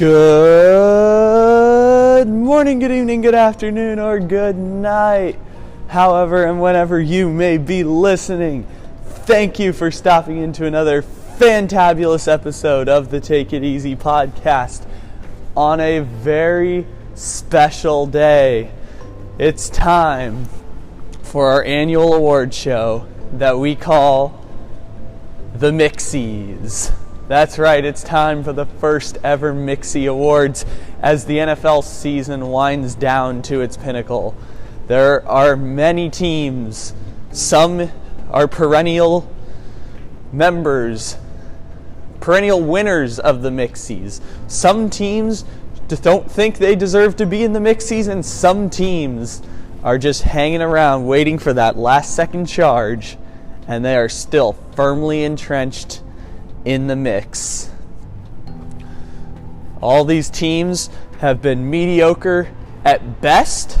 Good morning, good evening, good afternoon, or good night. However and whenever you may be listening, thank you for stopping into another fantabulous episode of the Take It Easy podcast on a very special day. It's time for our annual award show that we call the Mixies. That's right, it's time for the first ever Mixie Awards as the NFL season winds down to its pinnacle. There are many teams. Some are perennial winners of the Mixies. Some teams just don't think they deserve to be in the Mixies, and some teams are just hanging around waiting for that last second charge, and they are still firmly entrenched in the mix. All these teams have been mediocre at best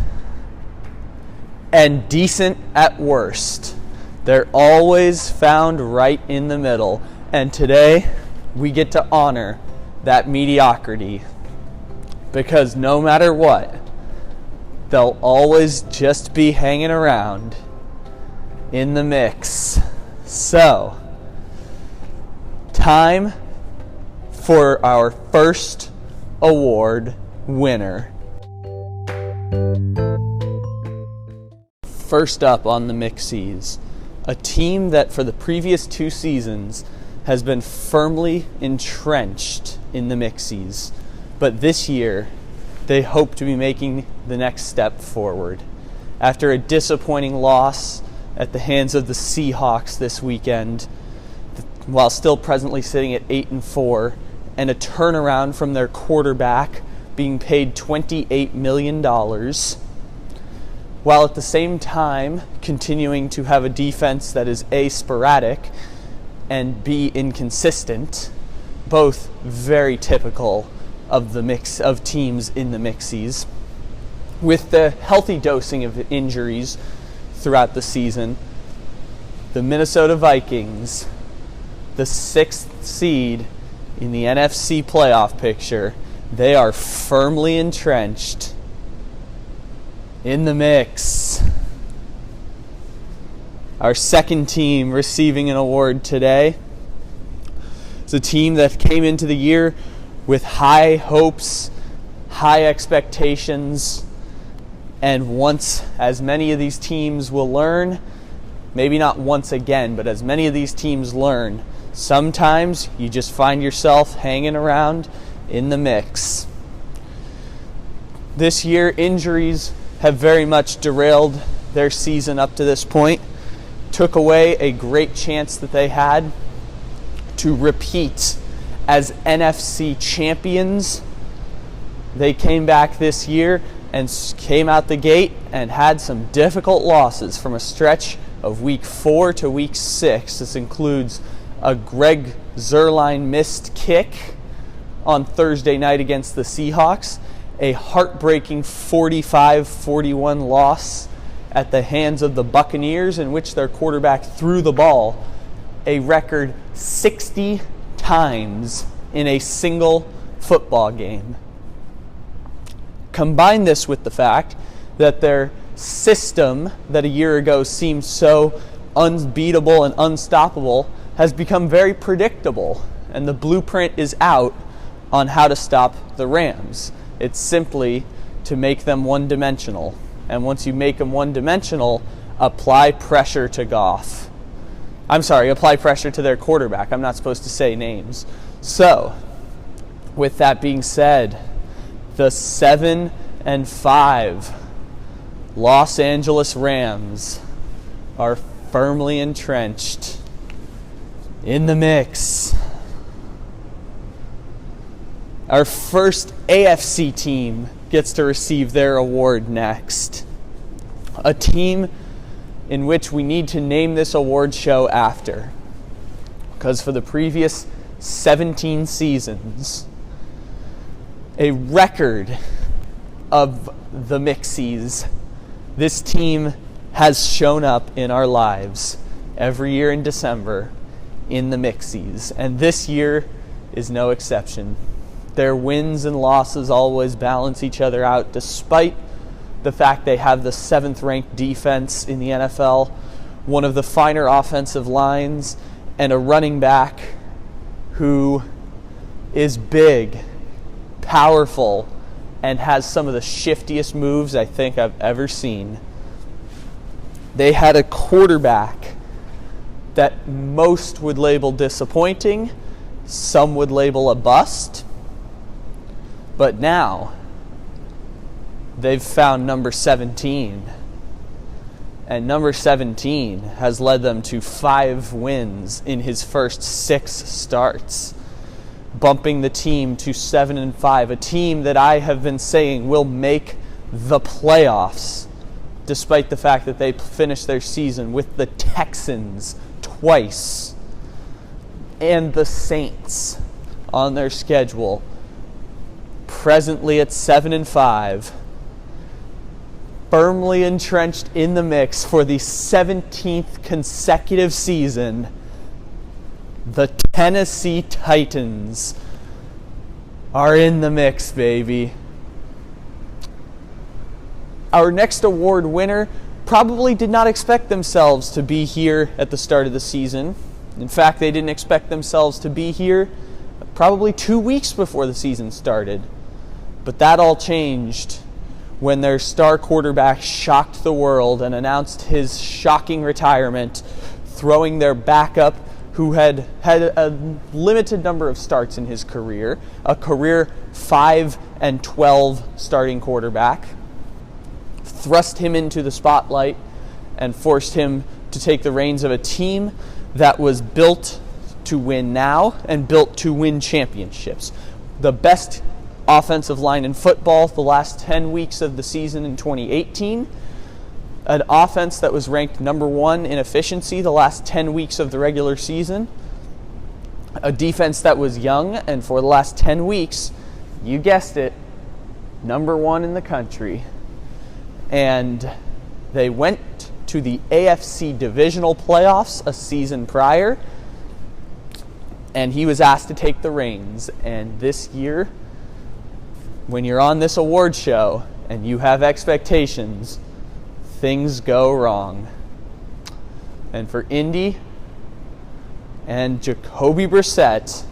and decent at worst. They're always found right in the middle. And today, we get to honor that mediocrity. Because no matter what, they'll always just be hanging around in the mix. So, time for our first award winner. First up on the Mixies, a team that for the previous 2 seasons has been firmly entrenched in the Mixies, but this year they hope to be making the next step forward. After a disappointing loss at the hands of the Seahawks this weekend, while still presently sitting at 8-4, and a turnaround from their quarterback being paid $28 million, while at the same time continuing to have a defense that is A, sporadic, and B, inconsistent, both very typical of the mix of teams in the Mixies. With the healthy dosing of injuries throughout the season, the Minnesota Vikings, the 6th seed in the NFC playoff picture, they are firmly entrenched in the mix. Our second team receiving an award today is a team that came into the year with high hopes, high expectations, and once, as many of these teams will learn, maybe not once again, but as many of these teams learn, sometimes you just find yourself hanging around in the mix. This year, injuries have very much derailed their season up to this point, took away a great chance that they had to repeat as NFC champions. They came back this year and came out the gate and had some difficult losses from a stretch of week 4 to week 6. This includes a Greg Zuerlein missed kick on Thursday night against the Seahawks, a heartbreaking 45-41 loss at the hands of the Buccaneers, in which their quarterback threw the ball a record 60 times in a single football game. Combine this with the fact that their system that a year ago seemed so unbeatable and unstoppable has become very predictable, and the blueprint is out on how to stop the Rams. It's simply to make them one-dimensional. And once you make them one-dimensional, apply pressure to Goff. Apply pressure to their quarterback. I'm not supposed to say names. So, with that being said, the 7-5 Los Angeles Rams are firmly entrenched in the mix. Our first AFC team gets to receive their award next. A team in which we need to name this award show after. Because for the previous 17 seasons, a record of the Mixies, this team has shown up in our lives every year in December in the Mixies, and this year is no exception. Their wins and losses always balance each other out, despite the fact they have the 7th ranked defense in the NFL, one of the finer offensive lines, and a running back who is big, powerful, and has some of the shiftiest moves I think I've ever seen. They had a quarterback that most would label disappointing, some would label a bust, but now they've found number 17. And number 17 has led them to 5 wins in his first 6 starts, bumping the team to 7-5, a team that I have been saying will make the playoffs, despite the fact that they finished their season with the Texans twice and the Saints on their schedule. Presently at 7-5, firmly entrenched in the mix for the 17th consecutive season, the Tennessee Titans are in the mix, baby. Our next award winner probably did not expect themselves to be here at the start of the season. In fact, they didn't expect themselves to be here probably 2 weeks before the season started. But that all changed when their star quarterback shocked the world and announced his shocking retirement, throwing their backup, who had a limited number of starts in his career, a career 5-12 starting quarterback, thrust him into the spotlight and forced him to take the reins of a team that was built to win now and built to win championships. The best offensive line in football the last 10 weeks of the season in 2018. An offense that was ranked number 1 in efficiency the last 10 weeks of the regular season. A defense that was young, and for the last 10 weeks, you guessed it, number 1 in the country. And they went to the AFC divisional playoffs a season prior, and he was asked to take the reins. And this year, when you're on this award show and you have expectations, things go wrong. And for Indy and Jacoby Brissett,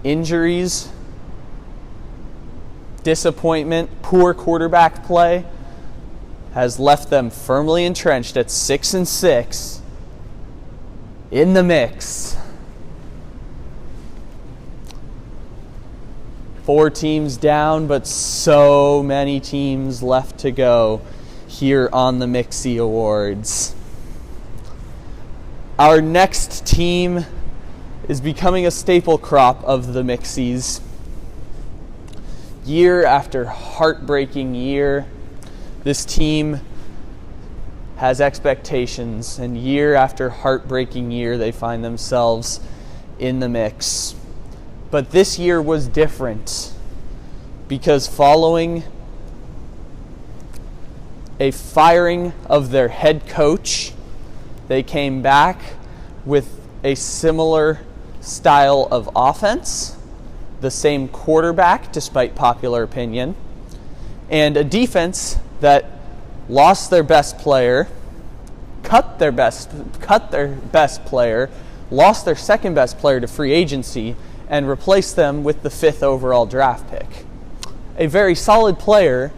injuries, disappointment, poor quarterback play has left them firmly entrenched at 6-6 in the mix. 4 teams down, but so many teams left to go here on the Mixies Awards. Our next team is becoming a staple crop of the Mixies. Year after heartbreaking year, this team has expectations, and year after heartbreaking year, they find themselves in the mix. But this year was different because following a firing of their head coach, they came back with a similar style of offense, the same quarterback despite popular opinion, and a defense that lost their best player, cut their best player, lost their second best player to free agency, and replaced them with the 5th overall draft pick. A very solid player,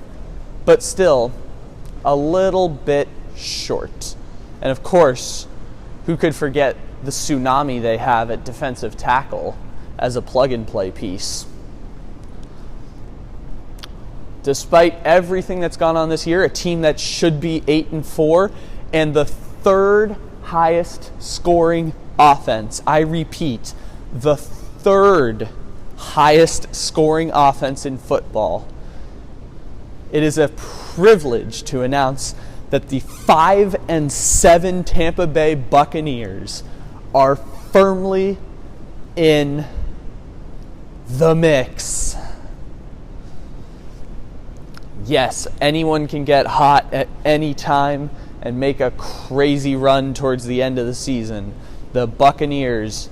but still a little bit short. And of course, who could forget the tsunami they have at defensive tackle as a plug-and-play piece? Despite everything that's gone on this year, a team that should be 8-4 and the 3rd highest scoring offense. I repeat, the 3rd highest scoring offense in football. It is a privilege to announce that the 5-7 Tampa Bay Buccaneers are firmly in the mix. Yes, anyone can get hot at any time and make a crazy run towards the end of the season. The Buccaneers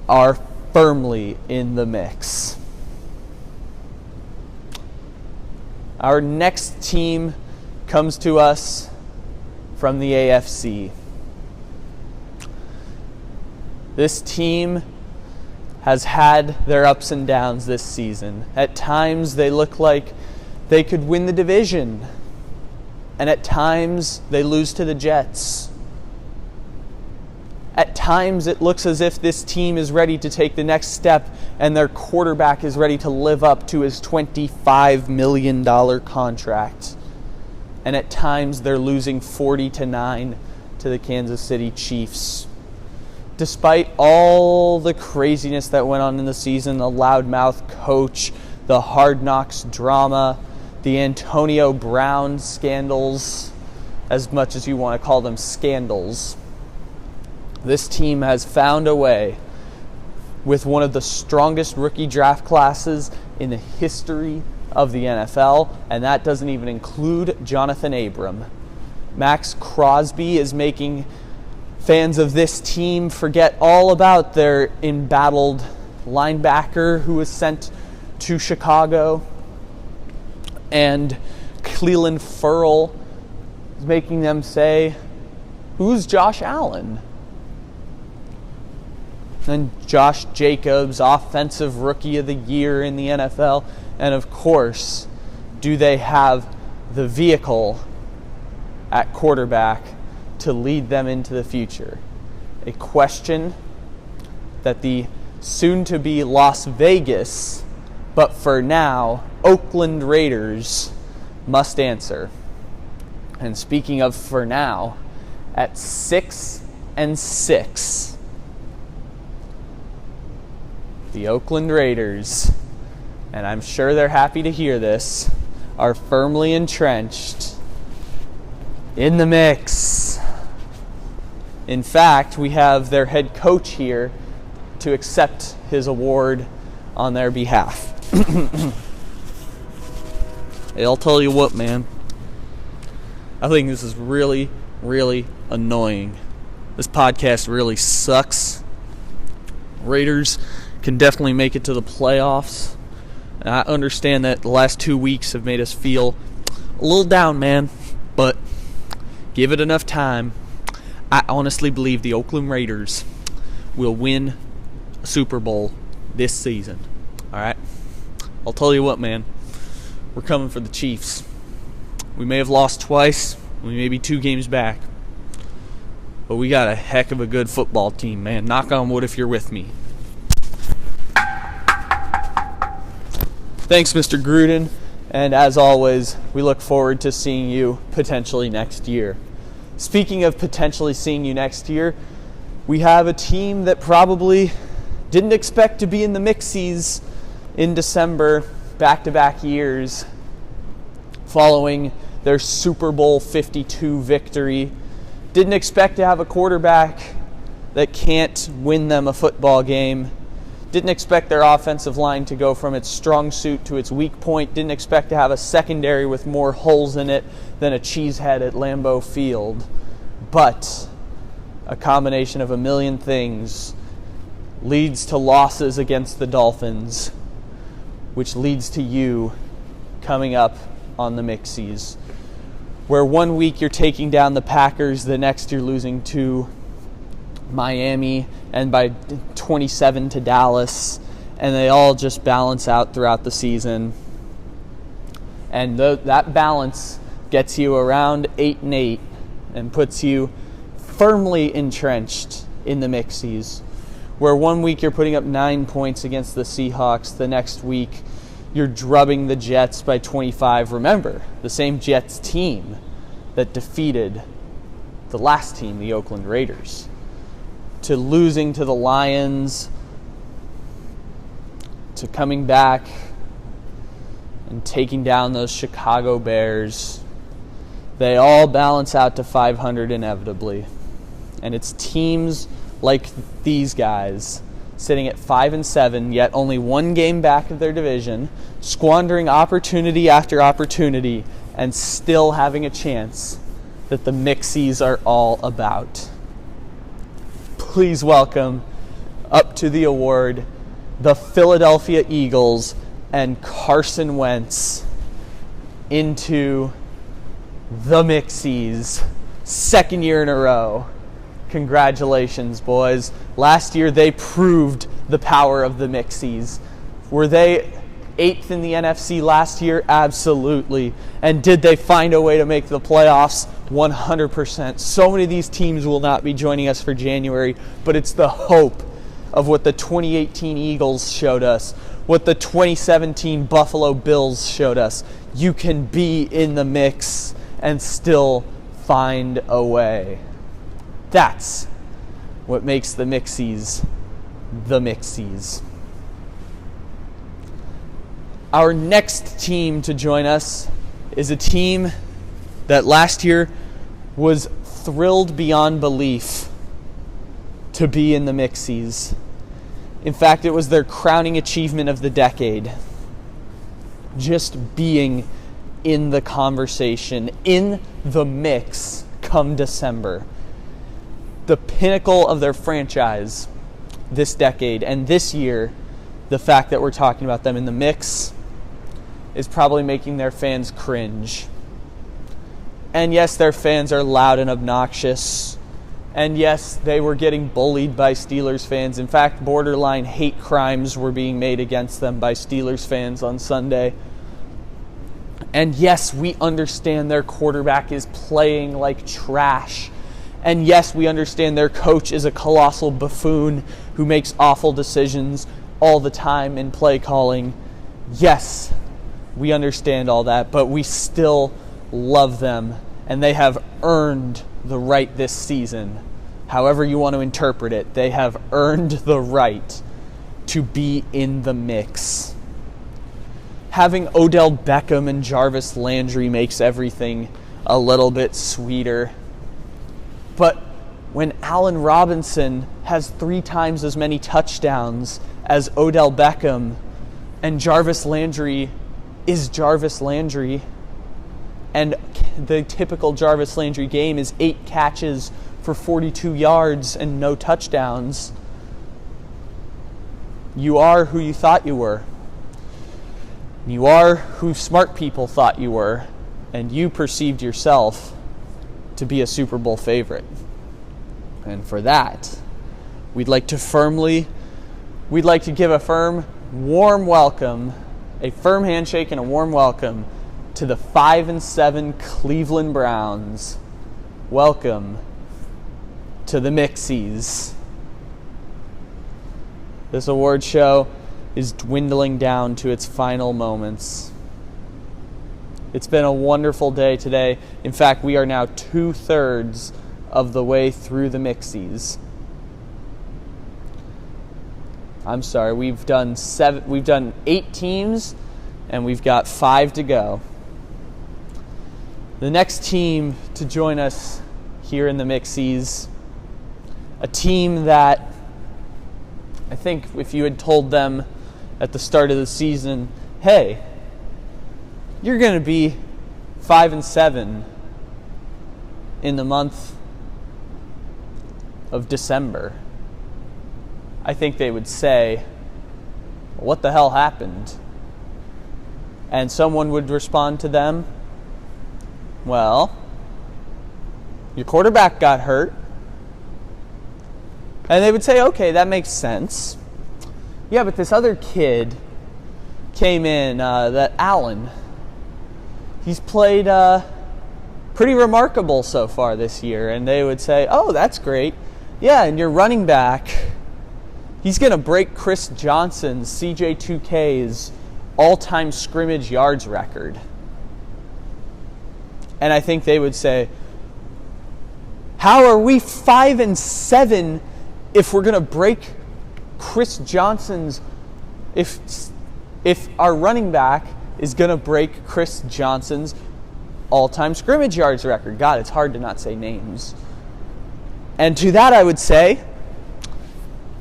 are firmly in the mix. Our next team comes to us from the AFC. This team has had their ups and downs this season. At times they look like they could win the division, and at times they lose to the Jets. At times it looks as if this team is ready to take the next step and their quarterback is ready to live up to his $25 million contract. And at times they're losing 40-9 to the Kansas City Chiefs. Despite all the craziness that went on in the season, the loudmouth coach, the Hard Knocks drama, the Antonio Brown scandals, as much as you want to call them scandals, this team has found a way with one of the strongest rookie draft classes in the history of the NFL, and that doesn't even include Jonathan Abram. Max Crosby is making fans of this team forget all about their embattled linebacker who was sent to Chicago, and Clelin Ferrell is making them say, "Who's Josh Allen?" And Josh Jacobs, Offensive Rookie of the Year in the NFL. And of course, do they have the vehicle at quarterback to lead them into the future? A question that the soon-to-be Las Vegas, but for now, Oakland Raiders must answer. And speaking of for now, at 6-6, the Oakland Raiders, and I'm sure they're happy to hear this, are firmly entrenched in the mix. In fact, we have their head coach here to accept his award on their behalf. Hey, I'll tell you what, man. I think this is really, really annoying. This podcast really sucks. Raiders can definitely make it to the playoffs. And I understand that the last 2 weeks have made us feel a little down, man. But give it enough time. I honestly believe the Oakland Raiders will win a Super Bowl this season. Alright? I'll tell you what, man. We're coming for the Chiefs. We may have lost twice. We may be 2 games back. But we got a heck of a good football team, man. Knock on wood if you're with me. Thanks, Mr. Gruden, and as always, we look forward to seeing you potentially next year. Speaking of potentially seeing you next year, we have a team that probably didn't expect to be in the Mixies in December, back-to-back years, following their Super Bowl 52 victory. Didn't expect to have a quarterback that can't win them a football game. Didn't expect their offensive line to go from its strong suit to its weak point. Didn't expect to have a secondary with more holes in it than a cheesehead at Lambeau Field. But a combination of a million things leads to losses against the Dolphins, which leads to you coming up on the Mixies, where 1 week you're taking down the Packers, the next you're losing to Miami, and by 27 to Dallas, and they all just balance out throughout the season. And that balance gets you around 8-8 and puts you firmly entrenched in the Mixies, where 1 week you're putting up 9 points against the Seahawks, the next week you're drubbing the Jets by 25. Remember, the same Jets team that defeated the last team, the Oakland Raiders, to losing to the Lions, to coming back and taking down those Chicago Bears. They all balance out to 500 inevitably. And it's teams like these guys sitting at 5-7, yet only 1 game back of their division, squandering opportunity after opportunity, and still having a chance that the Mixies are all about. Please welcome up to the award the Philadelphia Eagles and Carson Wentz. into the Mixies. Second year in a row. Congratulations, boys. Last year they proved the power of the Mixies. Were they 8th in the NFC last year? Absolutely. And did they find a way to make the playoffs? 100%. So many of these teams will not be joining us for January, but it's the hope of what the 2018 Eagles showed us, what the 2017 Buffalo Bills showed us. You can be in the mix and still find a way. That's what makes the Mixies the Mixies. Our next team to join us is a team that last year was thrilled beyond belief to be in the Mixies. In fact, it was their crowning achievement of the decade. Just being in the conversation, in the mix come December. The pinnacle of their franchise this decade, and this year, the fact that we're talking about them in the mix is probably making their fans cringe. And yes, their fans are loud and obnoxious. And yes, they were getting bullied by Steelers fans. In fact, borderline hate crimes were being made against them by Steelers fans on Sunday. And yes, we understand their quarterback is playing like trash. And yes, we understand their coach is a colossal buffoon who makes awful decisions all the time in play calling. Yes, we understand all that, but we still love them, and they have earned the right this season. However you want to interpret it, they have earned the right to be in the mix. Having Odell Beckham and Jarvis Landry makes everything a little bit sweeter. But when Allen Robinson has 3 times as many touchdowns as Odell Beckham, and Jarvis Landry is Jarvis Landry, and the typical Jarvis Landry game is 8 catches for 42 yards and no touchdowns, you are who you thought you were. You are who smart people thought you were, and you perceived yourself to be a Super Bowl favorite. And for that, we'd like to give a firm, warm welcome, a firm handshake and a warm welcome to the 5-7 Cleveland Browns. Welcome to the Mixies. This award show is dwindling down to its final moments. It's been a wonderful day today. In fact, we are now 2/3 of the way through the Mixies. I'm sorry, we've done 8 teams, and we've got 5 to go. The next team to join us here in the Mixies, a team that I think if you had told them at the start of the season, hey, you're going to be 5-7 in the month of December, I think they would say, what the hell happened? And someone would respond to them, well, your quarterback got hurt. And they would say, okay, that makes sense. Yeah, but this other kid came in, that Allen. He's played pretty remarkable so far this year. And they would say, oh, that's great. Yeah, and your running back, he's going to break Chris Johnson's, CJ2K's all-time scrimmage yards record. And I think they would say, how are we 5-7 if we're going to break Chris Johnson's, if our running back is going to break Chris Johnson's all-time scrimmage yards record? God, it's hard to not say names. And to that I would say,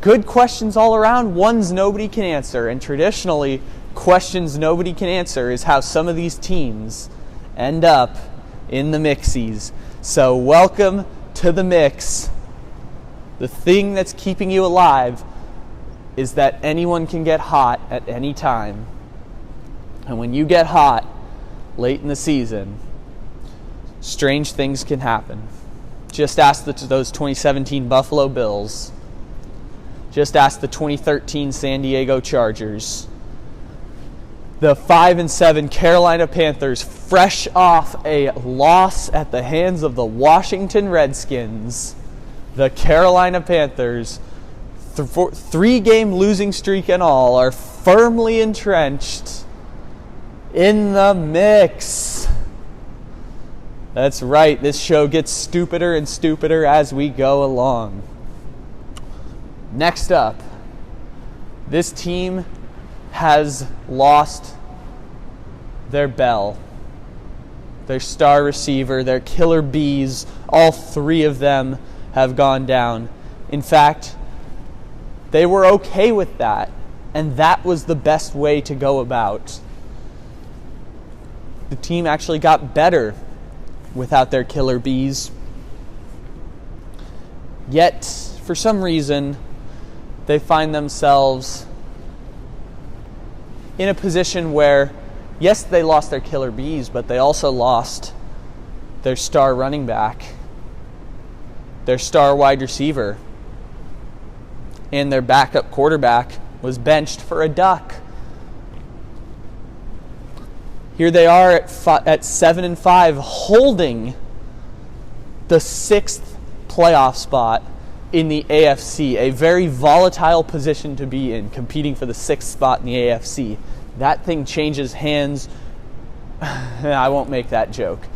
good questions all around, ones nobody can answer. And traditionally, questions nobody can answer is how some of these teams end up in the Mixies. So welcome to the mix. The thing that's keeping you alive is that anyone can get hot at any time. And when you get hot, late in the season, strange things can happen. Just ask those 2017 Buffalo Bills. Just ask the 2013 San Diego Chargers. The 5-7 Carolina Panthers, fresh off a loss at the hands of the Washington Redskins. The Carolina Panthers, 3-game losing streak and all, are firmly entrenched in the mix. That's right, this show gets stupider and stupider as we go along. Next up, this team has lost their bell, their star receiver, their killer bees. All three of them have gone down. In fact, they were okay with that, and that was the best way to go about. The team actually got better without their killer bees. Yet, for some reason, they find themselves in a position where, yes, they lost their killer bees, but they also lost their star running back, their star wide receiver, and their backup quarterback was benched for a duck. Here they are at 7-5, holding the 6th playoff spot in the AFC, a very volatile position to be in, competing for the 6th spot in the AFC. That thing changes hands. I won't make that joke.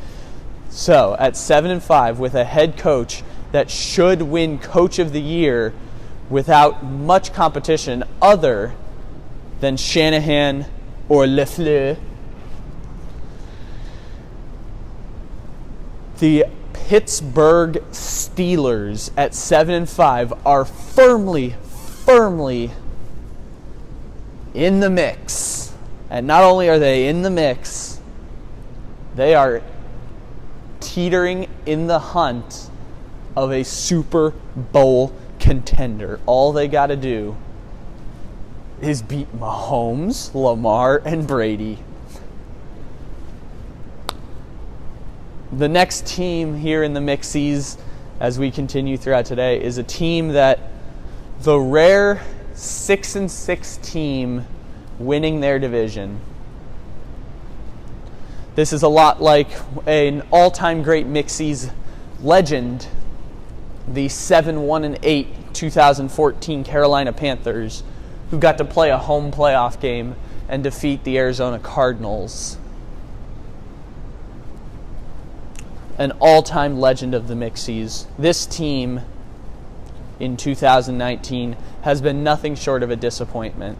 So, at 7-5, with a head coach that should win Coach of the Year without much competition other than Shanahan or LeFleur, the Pittsburgh Steelers at 7-5 are firmly in the mix. And not only are they in the mix, they are teetering in the hunt of a Super Bowl contender. All they got to do is beat Mahomes, Lamar, and Brady. The next team here in the Mixies, as we continue throughout today, is a team that the rare 6-6 team winning their division. This is a lot like an all-time great Mixies legend, the 7-1-8 2014 Carolina Panthers, who got to play a home playoff game and defeat the Arizona Cardinals. An all-time legend of the Mixies. This team in 2019 has been nothing short of a disappointment.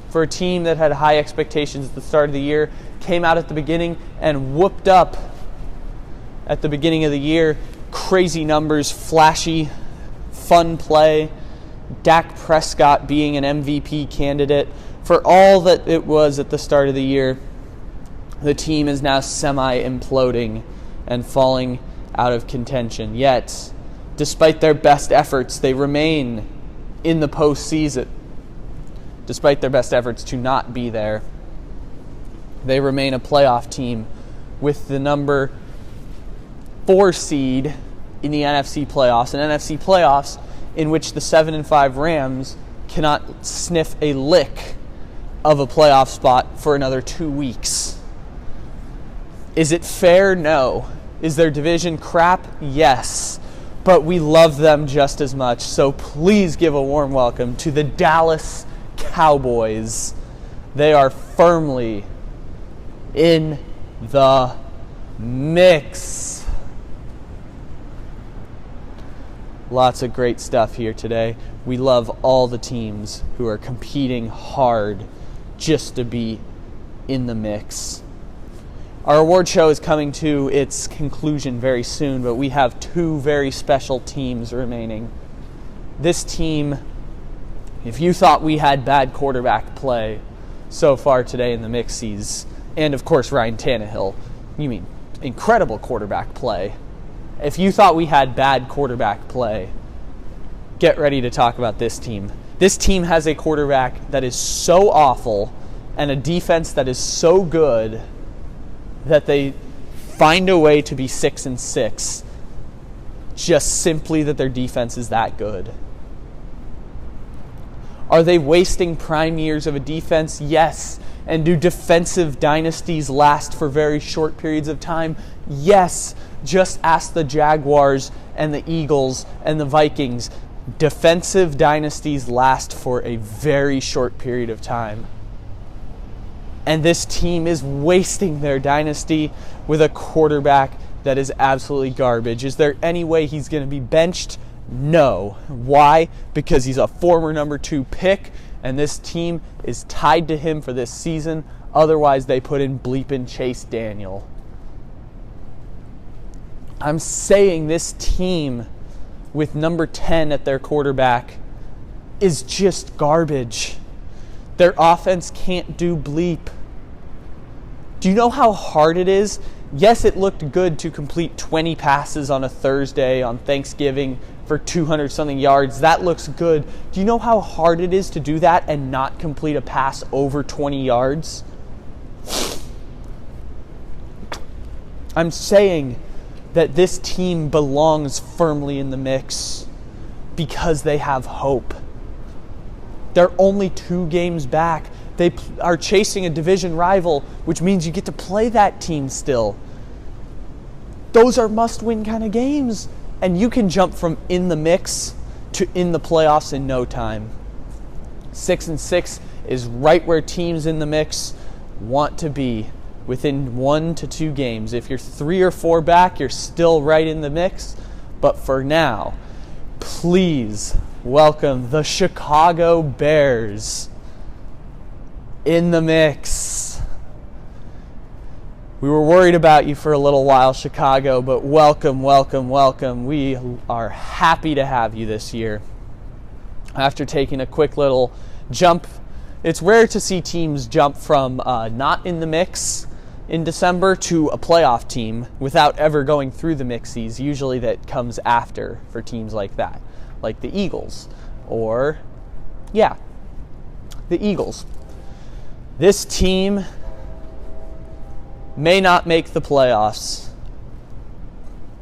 For a team that had high expectations at the start of the year, came out at the beginning and whooped up at the beginning of the year. Crazy numbers, flashy, fun play. Dak Prescott being an MVP candidate. For all that it was at the start of the year, the team is now semi-imploding and falling out of contention. Yet, despite their best efforts, they remain in the postseason. Despite their best efforts to not be there, they remain a playoff team with the number 4 seed in the NFC playoffs. An NFC playoffs in which the 7-5 Rams cannot sniff a lick of a playoff spot for another 2 weeks. Is it fair? No. Is their division crap? Yes. But we love them just as much. So please give a warm welcome to the Dallas Cowboys. They are firmly in the mix. Lots of great stuff here today. We love all the teams who are competing hard just to be in the mix. Our award show is coming to its conclusion very soon, but we have 2 very special teams remaining. This team, if you thought we had bad quarterback play so far today in the Mixies, and of course Ryan Tannehill, you mean incredible quarterback play. If you thought we had bad quarterback play, get ready to talk about this team. This team has a quarterback that is so awful and a defense that is so good that they find a way to be 6-6, just simply that their defense is that good. Are they wasting prime years of a defense? Yes. And do defensive dynasties last for very short periods of time? Yes. Just ask the Jaguars and the Eagles and the Vikings. Defensive dynasties last for a very short period of time. And this team is wasting their dynasty with a quarterback that is absolutely garbage. Is there any way he's going to be benched? No. Why? Because he's a former number 2 pick, and this team is tied to him for this season. Otherwise, they put in bleepin' Chase Daniel. I'm saying this team with number 10 at their quarterback is just garbage. Their offense can't do bleep. Do you know how hard it is? Yes, it looked good to complete 20 passes on a Thursday on Thanksgiving for 200-something yards. That looks good. Do you know how hard it is to do that and not complete a pass over 20 yards? I'm saying that this team belongs firmly in the mix because they have hope. They're only 2 games back. They are chasing a division rival, which means you get to play that team still. Those are must-win kind of games. And you can jump from in the mix to in the playoffs in no time. 6-6 is right where teams in the mix want to be, within 1 to 2 games. If you're 3 or 4 back, you're still right in the mix. But for now, please welcome the Chicago Bears in the mix. We were worried about you for a little while, Chicago, but welcome, welcome, welcome. We are happy to have you this year. After taking a quick little jump, it's rare to see teams jump from not in the mix in December to a playoff team without ever going through the Mixies. Usually that comes after for teams like that, like the Eagles, the Eagles. This team may not make the playoffs.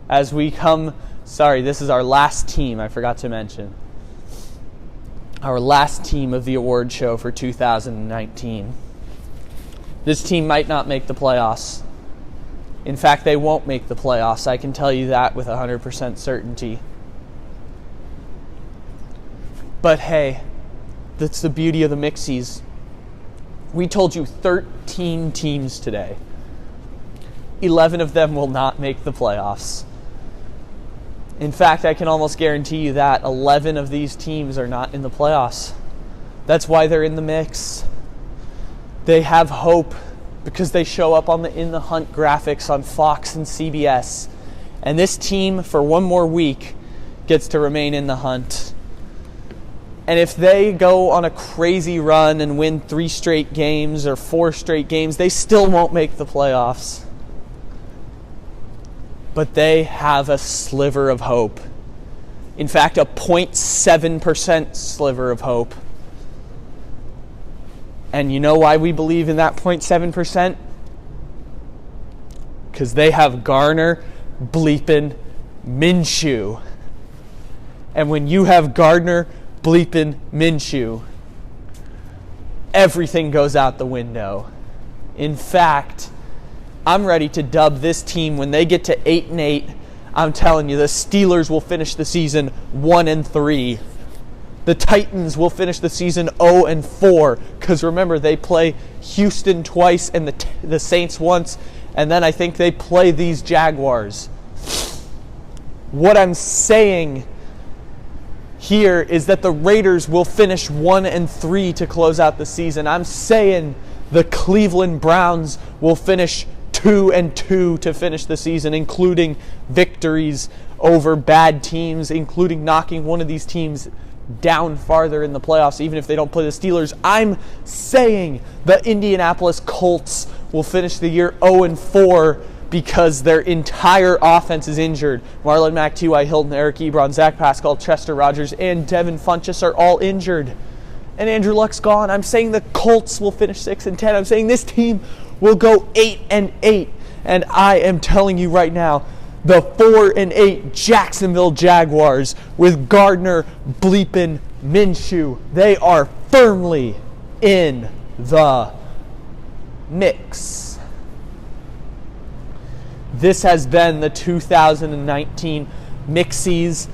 This is our last team, I forgot to mention. Our last team of the award show for 2019. This team might not make the playoffs. In fact, they won't make the playoffs. I can tell you that with 100% certainty. But hey, that's the beauty of the Mixies. We told you 13 teams today. 11 of them will not make the playoffs. In fact, I can almost guarantee you that 11 of these teams are not in the playoffs. That's why they're in the mix. They have hope because they show up on the In the Hunt graphics on Fox and CBS. And this team, for one more week, gets to remain in the hunt. And if they go on a crazy run and win 3 straight games or 4 straight games, they still won't make the playoffs. But they have a sliver of hope. In fact, a 0.7% sliver of hope. And you know why we believe in that 0.7%? Because they have Garner bleepin' Minshew. And when you have Gardner bleepin' Minshew, everything goes out the window. In fact, I'm ready to dub this team when they get to 8-8. I'm telling you, the Steelers will finish the season 1-3. The Titans will finish the season 0-4. Because remember, they play Houston twice and the Saints once. And then I think they play these Jaguars. What I'm saying here is that the Raiders will finish 1-3 to close out the season. I'm saying the Cleveland Browns will finish 2-2 to finish the season, including victories over bad teams, including knocking one of these teams down farther in the playoffs, even if they don't play the Steelers. I'm saying the Indianapolis Colts will finish the year 0-4 because their entire offense is injured. Marlon Mack, T.Y. Hilton, Eric Ebron, Zach Pascal, Chester Rogers, and Devin Funchess are all injured. and Andrew Luck's gone. I'm saying the Colts will finish 6-10. I'm saying this team will go 8-8. And I am telling you right now, the 4-8 Jacksonville Jaguars with Gardner bleepin' Minshew, they are firmly in the mix. This has been the 2019 Mixies.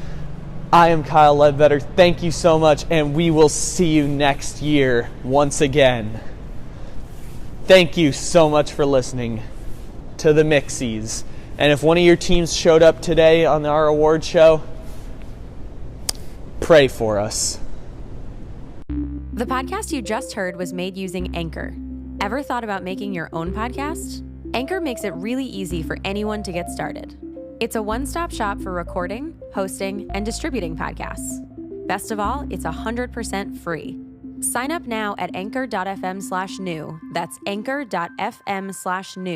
I am Kyle Ledbetter. Thank you so much, and we will see you next year once again. Thank you so much for listening to the Mixies. And if one of your teams showed up today on our award show, pray for us. The podcast you just heard was made using Anchor. Ever thought about making your own podcast? Anchor makes it really easy for anyone to get started. It's a one-stop shop for recording, hosting, and distributing podcasts. Best of all, it's 100% free. Sign up now at anchor.fm/new. That's anchor.fm/new.